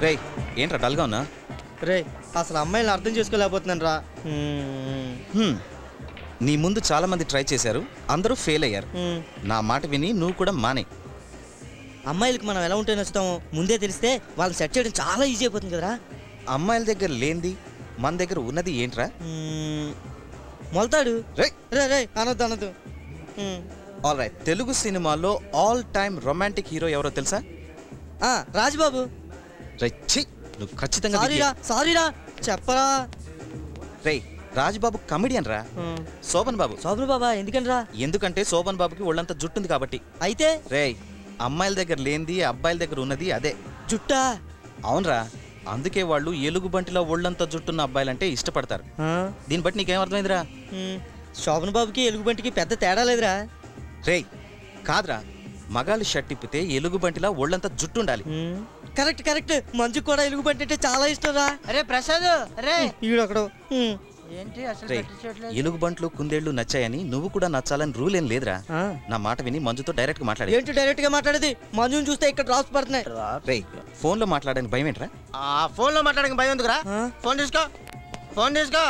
రే ఏంట్రా డల్గా ఉన్నా? రే అసలు అమ్మాయిని అర్థం చేసుకోలేకపోతున్నాను రా. నీ ముందు చాలా మంది ట్రై చేశారు, అందరూ ఫెయిల్ అయ్యారు. నా మాట విని నువ్వు కూడా మానే. అమ్మాయిలకి మనం ఎలా ఉంటే నచ్చుతామో ముందే తెలిస్తే వాళ్ళని సెట్ చేయడం చాలా ఈజీ అయిపోతుంది కదరా. అమ్మాయిల దగ్గర లేనిది మన దగ్గర ఉన్నది ఏంట్రా? మొలతాడు. రే రే రే అనొద్దు అనొద్దు. ఆల్ రైట్, తెలుగు సినిమాలో ఆల్ టైమ్ రొమాంటిక్ హీరో ఎవరో తెలుసా? రాజుబాబు. రైట్, నువ్వు ఖచ్చితంగా సారీరా చెప్పరా. రే రాజుబాబు కమెడియన్ రా. శోభన్ బాబు. శోభన్ బాబా ఎందుకనరా? ఎందుకంటే శోభన్ బాబుకి ఒళ్ళంతా జుట్టుంది కాబట్టి. అయితే రే అమ్మాయిల దగ్గర లేనిది అబ్బాయిల దగ్గర ఉన్నది అదే జుట్టా. అవునరా, అందుకే వాళ్ళు ఎలుగుబంటిలో ఒళ్ళంతా జుట్టున్న అబ్బాయిలంటే ఇష్టపడతారు. దీన్ని బట్టి నీకేం అర్థమైందిరా? శోభన్ బాబుకి ఎలుగుబంటికి పెద్ద తేడా లేదురా. రే కాదురా, మగాళ్ళు షర్ట్ ఇప్పితే ఎలుగుబంటిలా ఒళ్ళంతా జుట్టు ఉండాలి. Correct correct. మంజు కూడా ఎలుగుబంటి అంటే చాలా ఇష్టం రా. అరే ప్రసాద్ రే ఈడొకడు. ఏంటి అసలు ఎలుగుబంట్లు కుందేళ్లు నచ్చాయని నువ్వు కూడా నచ్చాలని రూల్ ఏం లేదురా. నా మాట విని మంజుతో డైరెక్ట్ గా మాట్లాడే. ఏంటి డైరెక్ట్ గా మాట్లాడేది? మంజుని చూస్తే ఇక్కడ డ్రాప్స్ పడుతున్నాయి. రే ఫోన్ లో మాట్లాడడానికి భయం ఏంట్రా? ఫోన్ లో మాట్లాడడానికి భయం ఎందుకురా? ఫోన్ తీసుకో, ఫోన్ తీసుకో.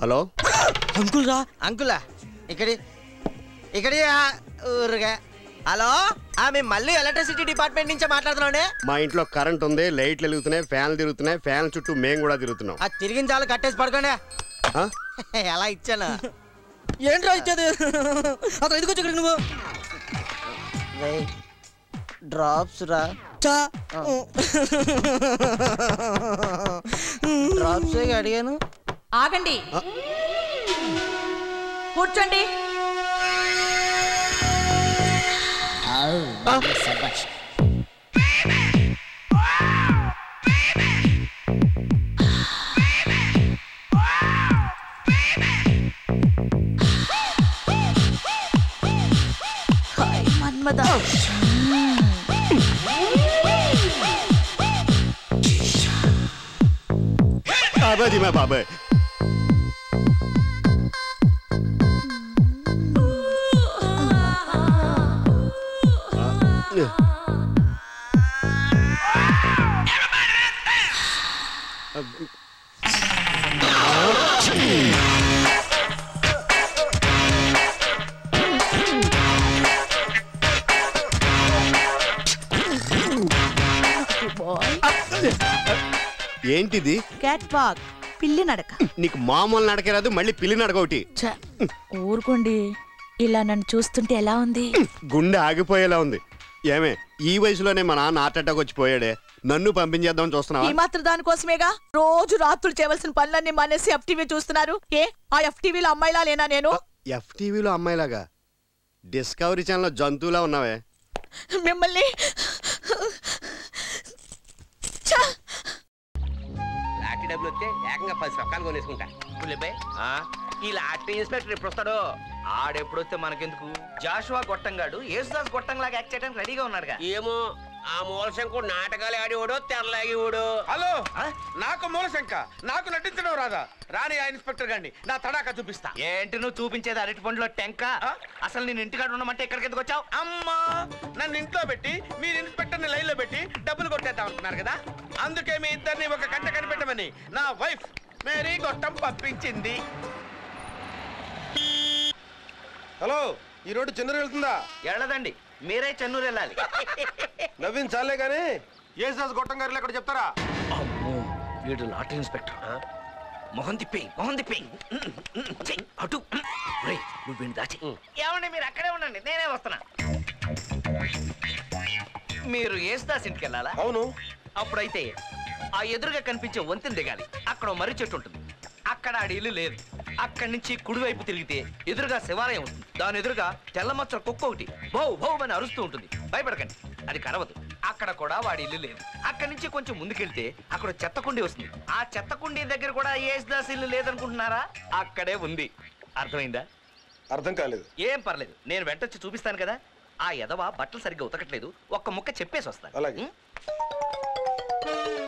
హలో అంకుల్ రా. అంకులా ఇక్కడి ఊరుగా. హలో మేము మళ్ళీ ఎలక్ట్రిసిటీ డిపార్ట్మెంట్ నుంచి మాట్లాడుతున్నాండి. మా ఇంట్లో కరెంట్ ఉంది, లైట్లు వెలుగుతున్నాయి, ఫ్యాన్లు తిరుగుతున్నాయి, ఫ్యాన్ చుట్టూ మేము కూడా తిరుగుతున్నాం. అది తిరిగిన చాలా కట్టేసి పడుకోండి. ఎలా ఇచ్చాను? ఏంట్రా ఇచ్చేది? అతను ఎందుకు వచ్చి నువ్వు? డ్రాప్స్ రా. డ్రాప్స్ అడిగాను. ఆగండి, కూర్చోండి. మన్మదా బాబాజీ మా బాబాయ్. ఏంటిది? క్యాట్ వాక్, పిల్లి నడక. నీకు మామూలు నడక రాదు, మళ్ళీ పిల్లి నడక ఒకటి. ఊరుకోండి, ఇలా నన్ను చూస్తుంటే ఎలా ఉంది? గుండె ఆగిపోయేలా ఉంది. ఏమే ఈ వయసులోనే మా నాన్న హార్ట్ అటాక్ వచ్చి పోయాడే, నన్ను పంపించేద్దామని చూస్తున్నావా? ఈ మాత్రం దానికోసమేగా రోజు రాత్రులు చేయవలసిన పనులన్నీ మానేసి FTV చూస్తున్నారు. ఆ FTVలో అమ్మాయిలా లేనా నేను? FTVలో అమ్మాయిలాగా? డిస్కవరీ ఛానల్లో జంతువులా ఉన్నావే. మిమ్మల్ని లాటరీ డబ్బులు వస్తే ఏకంగా 10 సొక్కాలు కొనేసుకుంటా. ఈ లాటరీ ఇన్స్పెక్టర్ ఎప్పుడు వస్తాడో? ఆడెప్పుడు వస్తే మనకెందుకు? జాషువా గొట్టంగాడు యేసుదాస్ గొట్టంలాగా యాక్ట్ చేయడానికి రెడీగా ఉన్నాడుగా. ఏమో ఆ మూలశంకుడు నాటకాలు ఆడేవాడో తెరలాగేవాడు. హలో, నాకు మూలశంక, నాకు నటించడం రాదా? రాని ఆ ఇన్స్పెక్టర్ గారిని నా తడాకా చూపిస్తా. ఏంటి నువ్వు చూపించేది? అరటి పండులో టెంక. అసలు నేను ఇంటికాడ ఉండమంటే ఎక్కడికి ఎందుకు వచ్చావు? అమ్మా, నన్ను ఇంట్లో పెట్టి మీరు ఇన్స్పెక్టర్ ని లైన్ లో పెట్టి డబ్బులు కొట్టేద్దాం అంటున్నారు కదా. అందుకే మీ ఇద్దరిని ఒక కంట కనిపెట్టమని నా వైఫ్ మేరీ గొట్టం పంపించింది. హలో, ఈ రోడ్డు చెన్నూరు వెళ్తుందా? వెళ్ళదండి, మీరే చెన్నూరు వెళ్ళాలి. నవ్వించాలే గానీ యేసుదాస్ గొట్టం గారు ఎక్కడ చెప్తారా? అమ్మో, వీడు లాటరీ ఇన్స్పెక్టర్. మొహం తిప్పి అటు. నువ్వు వీడిని దాచి. ఏమండి మీరు అక్కడే ఉండండి, నేనే వస్తున్నా. మీరు యేసుదాస్ ఇంటికి వెళ్ళాలా? అవును. అప్పుడైతే ఆ ఎదురుగా కనిపించే వంతెన దిగాలి. అక్కడ మర్రి చెట్టు ఉంటుంది. అక్కడ ఆడి ఇల్లు లేదు. అక్కడి నుంచి కుడివైపు తిరిగితే ఎదురుగా శివాలయం ఉంటుంది. దాని ఎదురుగా తెల్లమచ్చ కుక్క ఒకటి భౌ భౌ అని అరుస్తూ ఉంటుంది. భయపడకండి, అది కరవదు. అక్కడ కూడా వాడి ఇల్లు లేదు. అక్కడి నుంచి కొంచెం ముందుకెళ్తే అక్కడ చెత్తకుండి వస్తుంది. ఆ చెత్తకుండి దగ్గర కూడా యేసుదాస్ ఇల్లు లేదనుకుంటున్నారా? అక్కడే ఉంది. అర్థమైందా? అర్థం కాలేదు. ఏం పర్లేదు, నేను వెంటొచ్చి చూపిస్తాను కదా. ఆ ఎదవ బట్టలు సరిగ్గా ఉతకట్లేదు, ఒక్క ముక్క చెప్పేసి వస్తాను. అలాగే.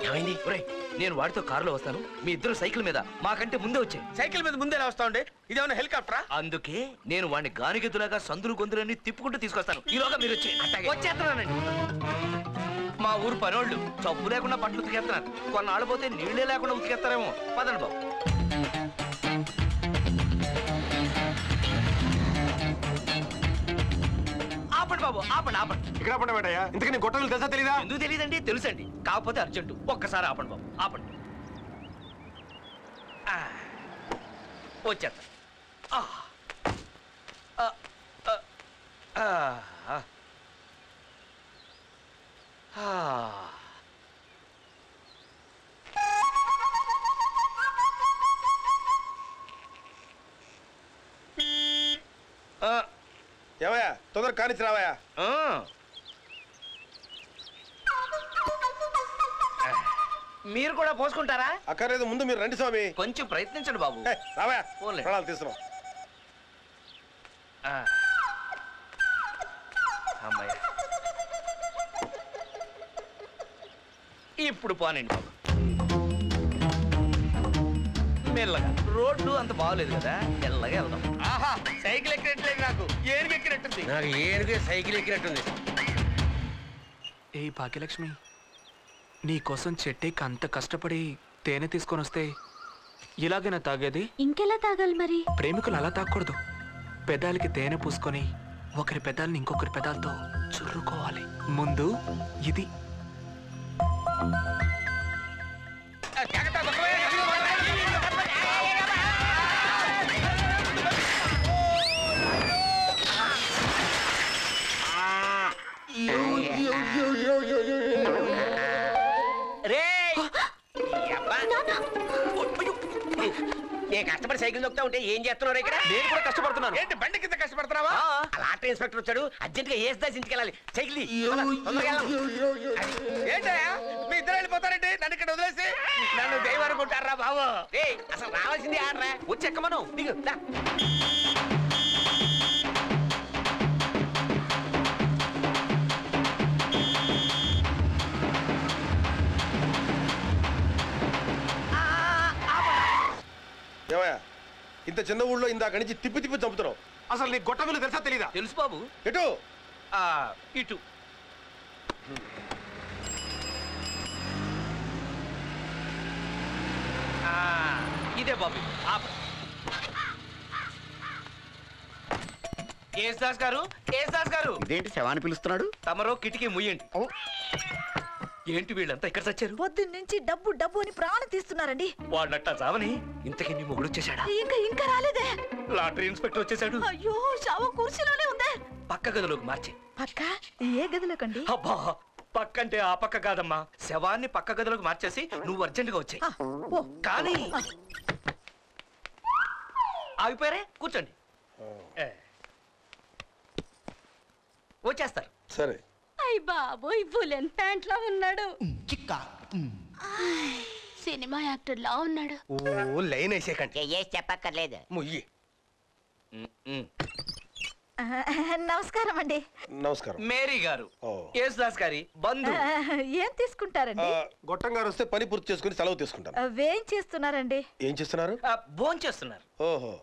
ఏమైంది? ఒరేయ్, నేను వాడితో కారులో వస్తాను, మీ ఇద్దరు సైకిల్ మీద మాకంటే ముందే వచ్చాయి. సైకిల్ మీద ముందే వస్తా ఉండే, ఇదేమన్నా హెలికాప్టరా? అందుకే నేను వాడిని గానిగెద్దులాగా సందులు గొంతులన్నీ తిప్పుకుంటూ తీసుకొస్తాను. ఈలోగా మీరు వచ్చేస్తున్నానండి. మా ఊరు పనోళ్ళు చప్పు లేకుండా పట్లు ఉతికేస్తున్నారు. కొన్నాళ్ళు పోతే నీళ్లే లేకుండా ఉతికేస్తారేమో. పదండి బాబు. ఆపండి బాబు, ఆపండి ఆపండి. ఇక్కడ ఆపండి బేటయ్యా. ఇంతకీ నీ గొట్టలు తెలుసా తెలీదా? ఎందుకు తెలియదండి? తెలుసండి, కాకపోతే అర్జెంటు. ఒక్కసారి ఆపండి బాబు, ఆపండి. వచ్చేస్తా. ఏమయ్యా తొందర కానిచ్చి రావయ్యా. మీరు కూడా పోసుకుంటారా? అక్కర్లేదు, ముందు మీరు రండి స్వామి. కొంచెం ప్రయత్నించండి బాబు. రావయ్యా, పోన్లే. ప్రాణాలు తీసుకున్నాం. అమ్మాయి ఇప్పుడు పోనండి బాబు, మెల్లగా. రోడ్డు అంత బాగోలేదు కదా, మెల్లగా వెళ్దాం. ఆహా, సైకిల్ ఎక్కినట్లేదు, నాకు ఏనుగు ఎక్కినట్టుంది. నాకు ఏనుగు సైకిల్ ఎక్కినట్టుంది. ఏ భాగ్యలక్ష్మి, నీకోసం చెట్టేకి అంత కష్టపడి తేనె తీసుకొని వస్తే ఇలాగైనా తాగేది? ఇంకెలా తాగాలి మరి? ప్రేమికులు అలా తాగకూడదు. పెదాలకి తేనె పూసుకొని ఒకరి పెదాలని ఇంకొకరి పెదాలతో చుర్రుకోవాలి. ముందు ఇది. నేను కష్టపడి సైకిల్ దొక్కుతా ఉంటే ఏం చేస్తున్నారు ఇక్కడ? నేను కూడా కష్టపడుతున్నాను. ఏంటి బండి కింద కష్టపడుతున్నావా? లాటరీ ఇన్స్పెక్టర్ వచ్చాడు, అర్జెంట్ గా ఏసుదాసి ఇంటికి వెళ్ళాలి. సైకిల్ ఏంటయ్యా మీ ఇద్దరు వెళ్ళిపోతారండి నన్ను ఇక్కడ వదిలేసి? నన్ను దైవం అనుకుంటారా బాబు? అసలు రావాల్సింది ఆడరా. వచ్చి ఎక్కమను. దిగు దా. ఏమయ్యా ఇంత చిన్న ఊళ్ళో ఇందాక నుంచి తిప్పి తిప్పి చంపుతున్నావు. అసలు నీ గొట్ట విలువ తెలుసా తెలీదా? తెలుసు బాబు. ఎటు? ఇటు. ఇదే బాబు. ఏసుదాస్ గారు, ఏసుదాస్ గారు. ఇదేంటి శవాన్ని పిలుస్తున్నాడు? తమరో కిటికీ ముయ్యండి. ఏంటి వీళ్ళంతా ఇక్కడ చచ్చారు? పొద్దున్నుంచి డబ్బు డబ్బు అని ప్రాణం తీస్తున్నారండి. వాళ్ళట్ట చావని ఇంతకీ నీ మొగుడు వచ్చేసాడా? ఇంకా రాలేదే. లాటరీ ఇన్స్పెక్టర్ వచ్చేసాడు. అయ్యో, శవం కుర్చీలోనే ఉందే. పక్క గదిలోకి మార్చి. పక్క ఏ గదిలోకండి? అబ్బా, పక్కంటే ఆ పక్క కాదమ్మా, శవాన్ని పక్క గదిలోకి మార్చేసి నువ్వు అర్జెంటుగా వచ్చాయి. కానీ ఆగిపోయారే, కూర్చోండి. వచ్చేస్తారు. సరే. అయ్య బాబోయ్, బులెన్ ప్యాంట్ లా ఉన్నాడు. సినిమా యాక్టర్ లా ఉన్నాడు. ఓ లైన్ వేసేకండి. చెప్పక్కర్లేదు. ముయ్యి. నమస్కారం అండి. నమస్కారం. మేరీ గారు, యేసుదాస్ గారి బంధు. ఏం తీసుకుంటారండి? గొట్టం గారు వస్తే పని పూర్తి చేసుకుని సెలవు తీసుకుంటాను. ఏం చేస్తున్నారండి? ఏం చేస్తున్నారు? భోంచేస్తున్నారు చేస్తున్నారు. ఓహో.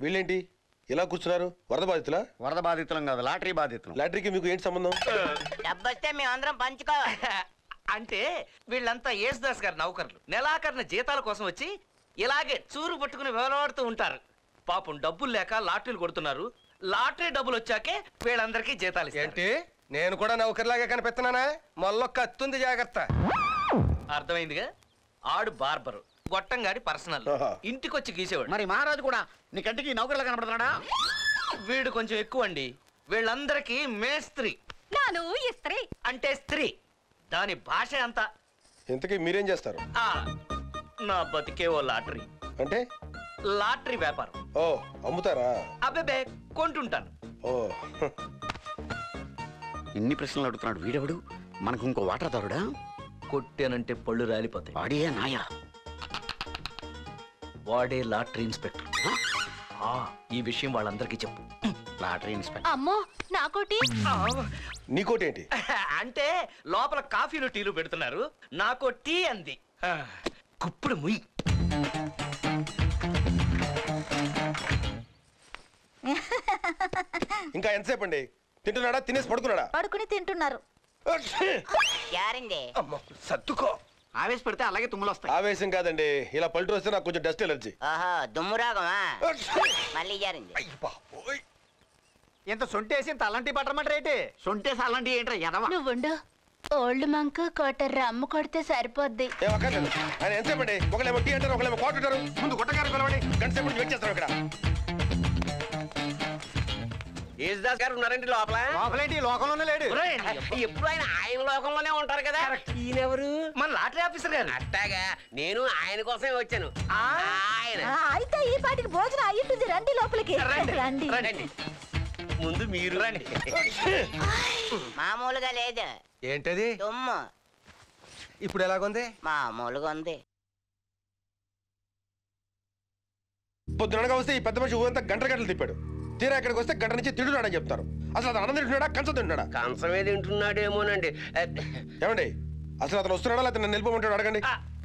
వీళ్ళేంటి ఇలా కూర్చున్నారు? వరద బాధితులా? వరద బాధితులం కాదు, లాటరీ బాధితులం. లాటరీకి మీకు ఏంటి సంబంధం? డబ్బొస్తే మేమందరం పంచుకోవాలి. అంటే వీళ్ళంతా యేసుదాస్ గారి నౌకర్లు. నెలాఖరున జీతాల కోసం వచ్చి ఇలాగే చూరు పట్టుకుని వేలాడుతూ ఉంటారు. పాపం డబ్బులు లేక లాటరీలు కొడుతున్నారు. లాటరీ డబ్బులు వచ్చాకే వీళ్ళందరికీ జీతాలు ఇస్తారు. ఏంటి నేను కూడా నౌకర్లాగా కనిపిస్తున్నానా? మొల్లో కత్తుంది, జాగ్రత్త. అర్థమైందిగా? ఆడు బార్బరు, గొట్టంగాడి పర్సనల్. ఇంటికొచ్చి గీసేవాడు. మరి మహారాజు కూడా నీ కంటికి నౌకర్లా కనబడుతున్నాడా? వీడు కొంచెం ఎక్కువ అండి. వీళ్ళందరికీ మేస్త్రి. నాను ఇస్త్రీ అంటే స్త్రీ. దాని భాష అంతా. ఇంతకీ మీరేం చేస్తారు? నా బతికే ఓ లాటరీ. అంటే? లాటరీ వ్యాపారం. ఓ, అమ్ముతారా? అబ్బే, కొంటుంటాను. ఓ. ఇన్ని ప్రశ్నలు అడుగుతున్నాడు వీడెవడు? మనకు ఇంకో వాటాదారుడా? కొట్టానంటే పళ్ళు రాలిపోతాయి. వాడియే నాయ. వాడే లాటరీ ఇన్స్పెక్టర్. ఈ విషయం వాళ్ళందరికీ చెప్పు. Lottery inspector. అమ్మో నాకోటి. నీకోటి ఏంటి? అంటే లోపల కాఫీలు టీలు పెడుతున్నారు, నాకో టీ అంది. కుప్పుడు ముయ్. ఇంకా ఎంతసేపు అండి? తింటున్నాడా? తినేసి పడుకున్నాడా? పడుకుని తింటున్నారు. అమ్మో, సర్దుకో. ఆవేశపడితే అలాగే తుమ్ములు వస్తాయి. ఆవేశం కాదండి, ఇలా పల్టు వస్తే నాకు కొంచెం డస్ట్ ఎలర్జీ. ఇంత సొంటేసి ఇంత అలాంటి పట్టమంటారేంటి? సొంటేసి అలాంటి ఏంట్రా ఎదవా? నువ్వుండు. ఓల్డ్ మంక్ కోటర్ రమ్ము కొడితే సరిపోద్ది. ఏమక్కర్లేదు. ఆయన ఎంతసేపు అండి? ఒకళ్ళేమో టీ అంటారు, ఒకళ్ళేమో కాఫీ అంటారు. ముందు గుట్టగారు పిలవండి. గంట సేపు నుంచి వెయిట్ చేస్తాం ఇక్కడ. యేసుదాస్ గారు ఉన్నారండి లోపల? లోపలేంటి? లోకంలోనే లేడు. ఎప్పుడు ఆయన లోకంలోనే ఉంటారు కదా. ఈయనెవరు? మన లాటరీ ఆఫీసర్ గారు. అట్టాగా నేను ఆయన కోసమే వచ్చాను. ఆయన అయితే ఈ పాటికి భోజనం అయ్యింటుంది. రండి లోపలికి. రండి. రండి. ముందు మీరు రండి. మామూలుగా లేదు. ఏంటది? తుమ్ము ఇప్పుడు ఎలాగుంది? మామూలుగా ఉంది. పొద్దునగా వస్తే ఈ పెద్ద మనిషి ఊరంతా గంటలు తిప్పాడు. తీరా ఇక్కడికి వస్తే గంట నుంచి తింటున్నాడని చెప్తారు. అసలు అతను అన్నం తింటున్నాడా, కంచం తింటున్నాడా? కంచమే తింటున్నాడేమోనండి. ఏమండి, అసలు అతను వస్తున్నాడా లేకపోతే నన్ను నిలిపోమంటాడు? అడగండి.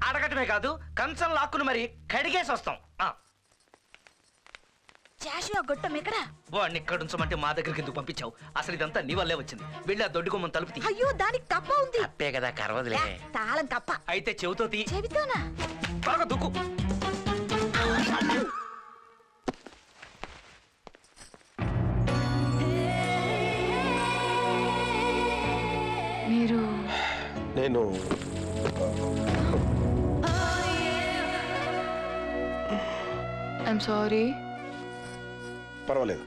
అడగటమే కాదు, కంచం లాక్కును మరి కడిగేసి వస్తాం. గొట్టం ఎక్కడ? వాడిని ఇక్కడ ఉంచమంటే మా దగ్గరికి ఎందుకు పంపించావు? అసలు ఇదంతా నీ వల్లే వచ్చింది. వెళ్ళి ఆ దొడ్డి కొమ్మని తలుపు తీ. అయ్యో, దానికి కప్ప ఉంది. అప్పే కదా, కరవదులే. తాళం కప్ప. అయితే చెవితో తీ. చెవితోనా? బాగా దుక్కు. మీరు? నేను ఐఎమ్ సారీ. పర్వాలేదు.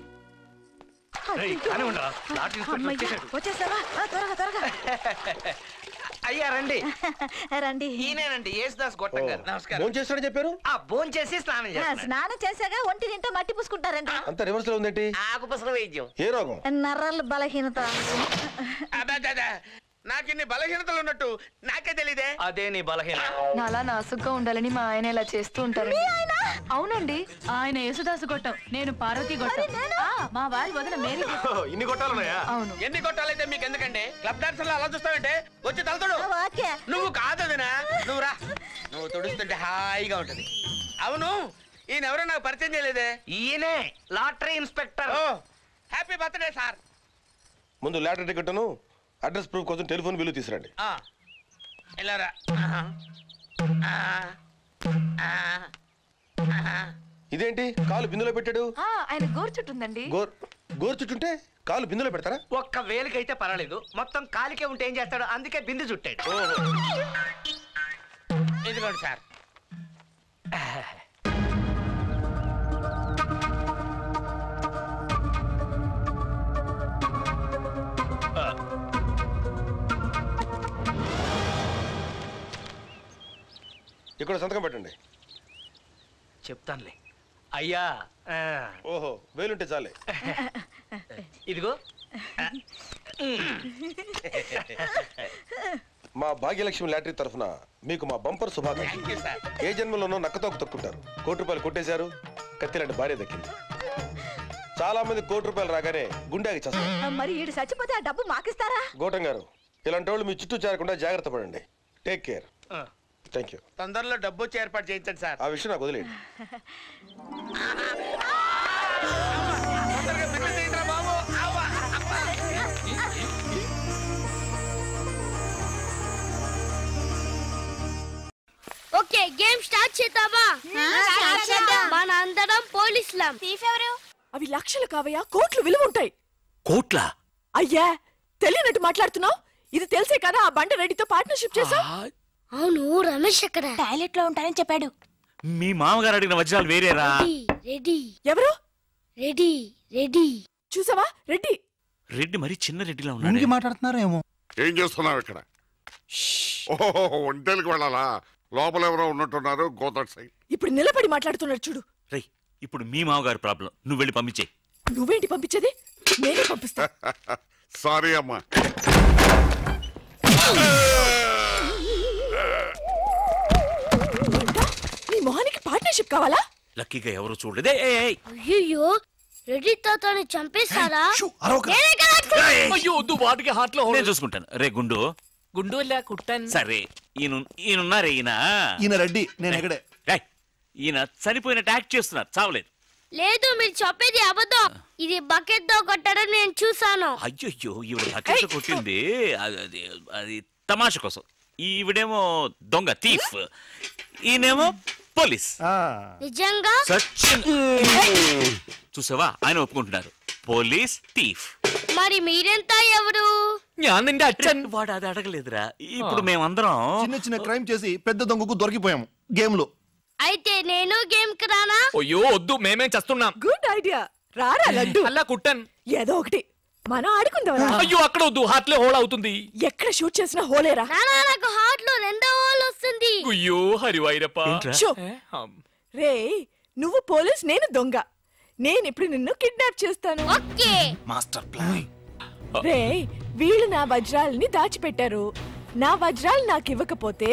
వచ్చేసావా? త్వరగా త్వరగా. అయ్యా రండి. రండి. ఈయనేనండి యేసుదాస్ గొట్టం గారు. నమస్కారం. భోజనం చేస్తాడని చెప్పారు. భోజనం చేసి స్నానం చేస్తాను. స్నానం చేసాక ఒంటి నింటో మట్టి పూసుకుంటారంట. అంత రివర్స్ లో ఉందేంటి? ఆకుపసర వైద్యం. ఏ రోగం? నర్రల బలహీనత. నాకు ఇన్ని బలహీనతలు ఉన్నట్టు నాకే తెలీదే. అదే నీ బలహీనత. నాలా నాసుగ్గా ఉండాలని మా ఆయన ఇలా చేస్తూ ఉంటారు. అవునండి, ఆయన యేసుదాసు గొట్టం, నేను పార్వతి గొట్టం. మా వారి వదిన మేరీ. ఇన్ని గొట్టాలున్నాయా? అవును. ఎన్ని కొట్టాలైతే మీకు ఎందుకండి? క్లబ్ డాన్సర్లు అలా చూస్తావంటే వచ్చి తలతోడు. నువ్వు కాదదినా, నువ్వు రా. నువ్వు తుడుస్తుంటే హాయిగా ఉంటది. అవును, ఈయన ఎవరో నాకు పరిచయం చేయలేదే. ఈయనే lottery inspector. Happy birthday sir. ముందు లాటరీ టికెట్ను అడ్రస్ ప్రూఫ్ కోసం టెలిఫోన్ బిల్లు తీసుకురండి. వెళ్ళారా? ఇదేంటి కాలు బిందులో పెట్టాడు? ఆయన గోరు చుట్టుందండి. గోరు చుట్టుంటే కాలు బిందులో పెడతారా? ఒక్క వేలికైతే పర్వాలేదు, మొత్తం కాలికే ఉంటే ఏం చేస్తాడు? అందుకే బిందు చుట్టాడు. ఇదిగోండి సార్. ఇక్కడ సంతకం పెట్టండి. చెప్తానులే అయ్యా. ఓహో, వేలుంటే చాలే. ఇదిగో. మా భాగ్యలక్ష్మి లాటరీ తరఫున మీకు మా బంపర్ శుభాకాంక్షలు. ఏ జన్మలోనో నక్కతోక తొక్కుంటారు. ₹1,00,000 కొట్టేశారు, కత్తిలాంటి భార్య దక్కింది. చాలా మంది ₹1,00,000 రాగానే గుండెకి చేస్తారు. మరి ఈడు చచ్చిపోతే ఆ డబ్బు మాకిస్తారా? గౌటం గారు, ఇలాంటి వాళ్ళు మీ చుట్టూ చేరకుండా జాగ్రత్త పడండి. Take care. Thank you. తొందరలో డబ్బు వచ్చి ఏర్పాటు చేయించండి సార్. ఆ విషయం నాకు వదిలేండి. ఓకే, గేమ్ స్టార్ట్ చేద్దామా? మన అందరం పోలీసులం. తీఫెవరు? అవి లక్షలు కావయ్యా, కోట్లు విలువ ఉంటాయి. కోట్ల? అయ్యా, తెలియనట్టు మాట్లాడుతున్నావు. ఇది తెలిసే కదా ఆ బండ రెడ్డితో పార్ట్నర్షిప్ చేసావు. అవును, రమేష్ ఎక్కడ? టాయిలెట్ లో ఉంటానని చెప్పాడు. మీ మామగారు అడిగిన వజ్రాలు వేరేరా? రెడ్డి. ఎవరు? రెడ్డి. రెడ్డి చూసావా? రెడ్డి. రెడ్డి మరి చిన్న రెడ్డిలా ఉన్నాడు. మాట్లాడుతున్నారేమో. ఏం చేస్తున్నావు ఇక్కడ? ఓహో, ఒంటేలకు వెళ్ళాలా? లోపల ఎవరో ఉన్నట్టున్నారు. గోదట్ సైడ్. ఇప్పుడు నిలబడి మాట్లాడుతున్నాడు చూడు. రేయ్, ఇప్పుడు మీ మామగారు ప్రాబ్లం, నువ్వు వెళ్ళి పంపించే. నువ్వేంటి పంపించేది? నేనే పంపిస్తా. సారీ అమ్మా. మొహానికి పార్ట్నర్షిప్ కావాలా? లక్కీగా ఎవరు చూడలేదే. అయ్యో రెడ్డి తాతని చంపేస్తారా? నేను చూసుకుంటాను. రే గుండు గుండు కుట్టాను. సరే ఈయనున్నారే ఈయన రెడ్డి, నేను ఎక్కడే. ఈయన చనిపోయినట్టు యాక్ట్ చేస్తున్నారు, చావలేదు. లేదు మీరు చెప్పేది అబద్ధం. ఇది బకెట్ తో కొట్టడం నేను చూసాను. అయ్యో ఈవిడ బకెట్ కొట్టింది అది తమాషా కోసం. ఈవిడేమో దొంగ థీఫ్, ఈయనేమో పోలీస్. నిజంగా చూసావా, ఆయన ఒప్పుకుంటున్నారు పోలీస్ థీఫ్. మరి మీరెంత ఎవరు? వాడు అది అడగలేదురా. ఇప్పుడు మేమందరం చిన్న చిన్న క్రైమ్ చేసి పెద్ద దొంగకు దొరికిపోయాము గేమ్ లో. అయితే నేను గేమ్ కి రానా? అయ్యో వద్దు, మేమేం చేస్తున్నాం. గుడ్ ఐడియా, రారా లడ్డు. అలా కుట్టాను. ఏదో ఒకటి మనం ఆడుకుందాం. అయ్యో అక్కడ వద్దు, హార్ట్ లో హోల్ అవుతుంది. ఎక్కడ షూట్ చేసినా హోలేరా? నాకు హార్ట్ లో రెండో హోల్ వస్తుంది. అయ్యో హరివైరప్ప. రే నువ్వు పోలీస్, నేను దొంగ. నేను ఇప్పుడు నిన్ను కిడ్నాప్ చేస్తాను. Okay master plan. రే వీళ్ళు నా వజ్రాలని దాచిపెట్టారు. నా వజ్రాలు నాకు ఇవ్వకపోతే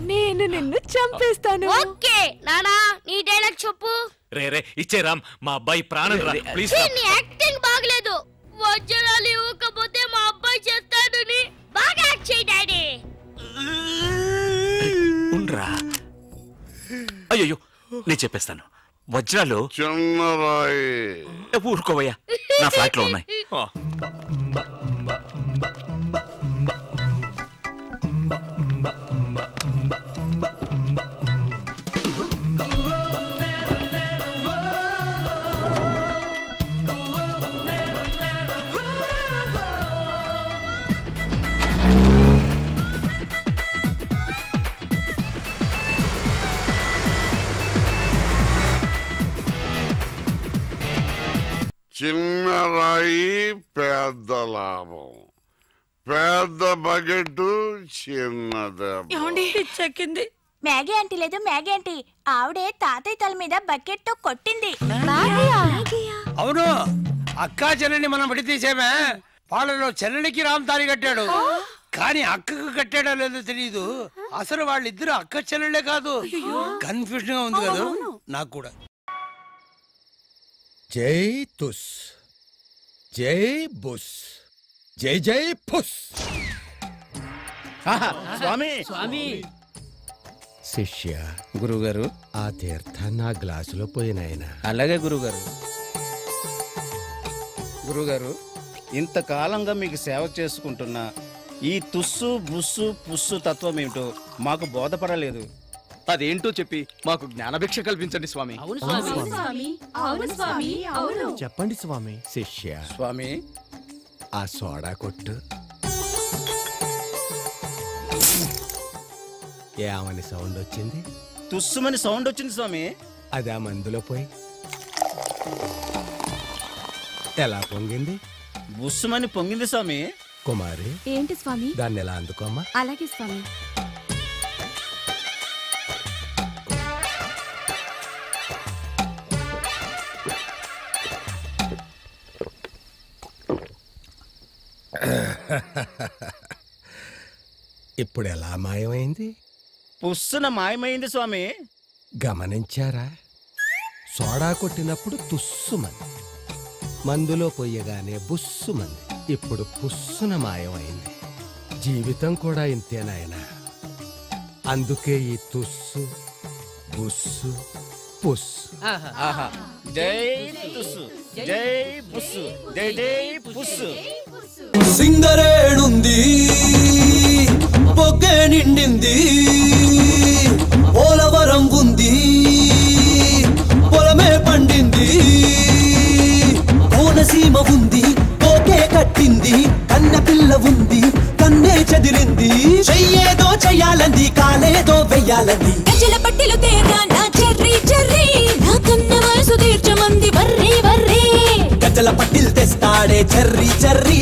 నేను నిన్ను చంపేస్తాను. ఓకే నానా, నీ డైలాగ్ చెప్పు. రే ఇచ్చే రామ్, మా అబ్బాయి ప్రాణం రా ప్లీజ్. నీ యాక్టింగ్ బాగలేదు. వజ్రాలు ఇవ్వకపోతే మా అబ్బాయి చేస్తాడు. బాగా యాక్ట్ చేయి డాడీ. ఉండ్రా. అయ్యో నేను చెప్పేస్తాను. వజ్రాలు చిన్నరాయి. ఊరుకోవయ్యా, నా ఫ్లాట్ లో ఉన్నాయి. చిన్న రాయి పెద్ద లాభం, పెద్ద బకెట్ చిన్నది. చెక్కింది. మ్యాగీ ఆంటీ లేదు, మ్యాగీ ఆంటీ ఆవిడే తాతయ్య తల మీద బకెట్ తో కొట్టింది. అవును, అక్కా చెల్లెని మనం విడితీసేమే. వాళ్ళలో చెల్లెనికి రామ్ తారి కట్టాడు, కానీ అక్కకు కట్టాడో లేదో తెలియదు. అసలు వాళ్ళిద్దరు అక్క చెల్లెలే కాదు. కన్ఫ్యూజన్ గా ఉంది కదా నాకు కూడా. జై తుస్, జై బుస్, జై జై పుస్. స్వామి స్వామి. శిష్య గురుగారు, ఆ తీర్థం నా గ్లాసులో పోయినాయన. అలాగే గురుగారు. గురుగారు, ఇంతకాలంగా మీకు సేవ చేసుకుంటున్నా ఈ తుస్సు బుస్సు పుస్సు తత్వం ఏమిటో మాకు బోధపడలేదు. అదేంటో చెప్పి మాకు జ్ఞానభిక్ష కల్పించండి స్వామి. చెప్పండి స్వామి. శిష్య స్వామి, ఆ సోడా కొట్టు. ఏమని సౌండ్ వచ్చింది? తుస్సుమని సౌండ్ వచ్చింది స్వామి. అది ఆ మందులో పోయి ఎలా పొంగింది? బుస్సుమని పొంగింది స్వామి. కుమారి, ఏంటి స్వామి? దాన్ని ఎలా అందుకోమ్మా? అలాగే స్వామి. ఇప్పుడు ఎలా మాయమైంది? పుస్సున మాయమైంది స్వామి. గమనించారా? సోడా కొట్టినప్పుడు తుస్సుమంది, మందులో పొయ్యగానే బుస్సుమంది, ఇప్పుడు పుస్సున మాయమైంది. జీవితం కూడా ఇంతేనాయనా. అందుకే ఈ తుస్సు బుస్సు పుస్సు. జై తుస్సు, జై బుస్సు, జై జై పుస్సు. సింగరేణుంది, పొగ్గే నిండింది, పోలవరం ఉంది, పొలమే పండింది, కోనసీమ ఉంది, కోకే కట్టింది, కన్న పిల్ల ఉంది, కన్నే చెదిరింది, చెయ్యేదో చెయ్యాలంది, కాలేదో వెయ్యాలంది. గజల పట్టిలు తేరా నా చెర్రీ చెర్రీ, నా కన్న వయసు తీర్చమంది వర్రీ వర్రీ. గజల పట్టిల్ తెస్తాడే చెర్రీ చెర్రీ.